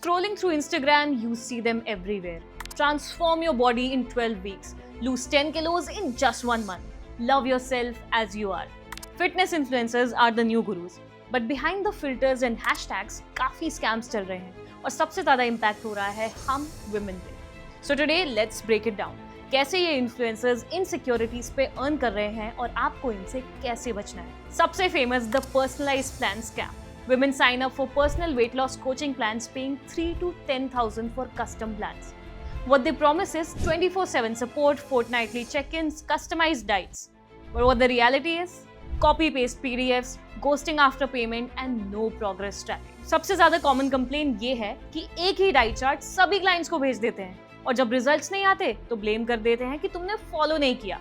Scrolling through Instagram, you see them everywhere. Transform your body in 12 weeks. Lose 10 kilos in just 1 month. Love yourself as you are. Fitness influencers are the new gurus. But behind the filters and hashtags, काफी scams चल रहे हैं और सबसे ज़्यादा impact हो रहा है हम women पे. So today, let's break it down. कैसे ये इन्फ्लुएंसर्स इनसिक्योरिटीज पे अर्न कर रहे हैं और आपको इनसे कैसे बचना है. सबसे famous the personalised plan scam. Women sign up for personal weight loss coaching plans paying 3 to 10,000 for custom plans. What they promise is 24/7 support, fortnightly check-ins, customized diets. But what the reality is? Copy-paste PDFs, ghosting after payment and no progress tracking. सबसे ज़्यादा common complaint ये है कि एक ही diet chart सभी clients को भेज देते हैं और जब रिजल्ट्स नहीं आते तो ब्लेम कर देते हैं कि तुमने फॉलो नहीं किया.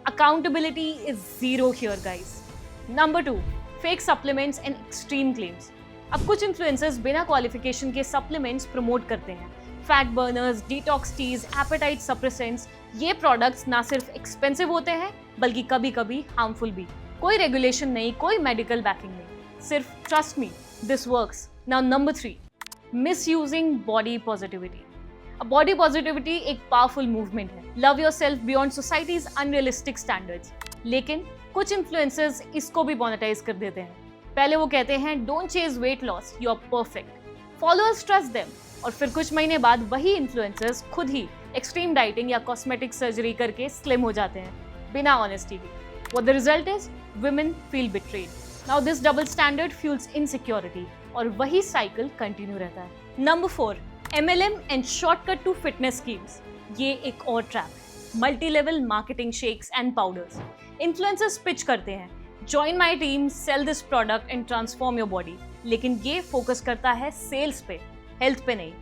Accountability is zero here guys. Number 2, fake supplements and extreme claims. अब कुछ इन्फ्लुएंसर्स बिना क्वालिफिकेशन के सप्लीमेंट्स प्रमोट करते हैं. Fat burners, detox teas, appetite suppressants. ये प्रोडक्ट्स ना सिर्फ एक्सपेंसिव होते हैं बल्कि कभी कभी हार्मफुल भी. कोई रेगुलेशन नहीं, कोई मेडिकल बैकिंग नहीं, सिर्फ trust me, this works. Now number 3, misusing body positivity. अब बॉडी पॉजिटिविटी एक पावरफुल मूवमेंट है. Love yourself beyond societies unrealistic standards. लेकिन कुछ इन्फ्लुएंसर्स इसको भी मोनेटाइज कर देते हैं. पहले वो कहते हैं don't chase weight loss, you are perfect. Followers trust them और फिर कुछ महीने बाद वही इन्फ्लुएंसर्स खुद ही एक्सट्रीम डाइटिंग या कॉस्मेटिक सर्जरी करके स्लिम हो जाते हैं बिना ऑनेस्टी के. What the result is? Women feel betrayed. Now this double standard fuels insecurity और वही साइकिल कंटिन्यू रहता है. Number 4, MLM and shortcut to fitness schemes. ये एक और ट्रैप है. Multi level marketing shakes and powders. Influencers pitch करते हैं join my team, sell this product and transform your body. लेकिन ये फोकस करता है सेल्स पे, हेल्थ पे नहीं.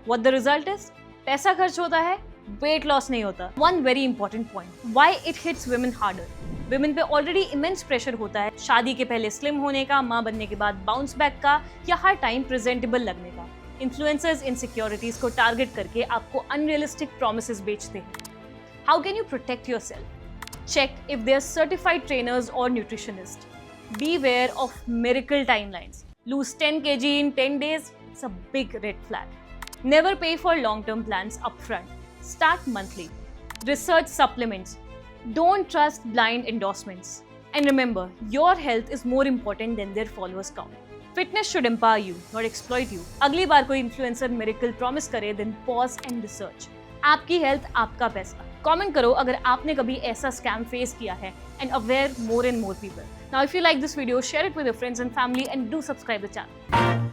What the result is? पैसा खर्च होता है, वेट लॉस नहीं होता. One very important point, why it hits women harder. Women पे ऑलरेडी इमेंस प्रेशर होता है शादी के पहले स्लिम होने का, माँ बनने के बाद बाउंस बैक का या हर टाइम प्रेजेंटेबल लगने का. इन्फ्लुएंसर्स इनसिक्योरिटीज को टारगेट करके आपको अनरियलिस्टिक प्रॉमिसेस बेचते हैं. How can you protect yourself? Check if they are certified trainers और nutritionist. Beware of miracle timelines. Lose 10 kg in 10 days, it's a big red flag. Never pay for long-term plans upfront. Start monthly. Research supplements. Don't trust blind endorsements. And remember, your health is more important than their followers count. Fitness should empower you, not exploit you. अगली बार कोई influencer miracle promise करे, then pause and research. आपकी health, आपका पैसा. Comment करो अगर आपने कभी ऐसा scam face किया है, and aware more and more people. Now, if you like this video, share it with your friends and family and do subscribe the channel.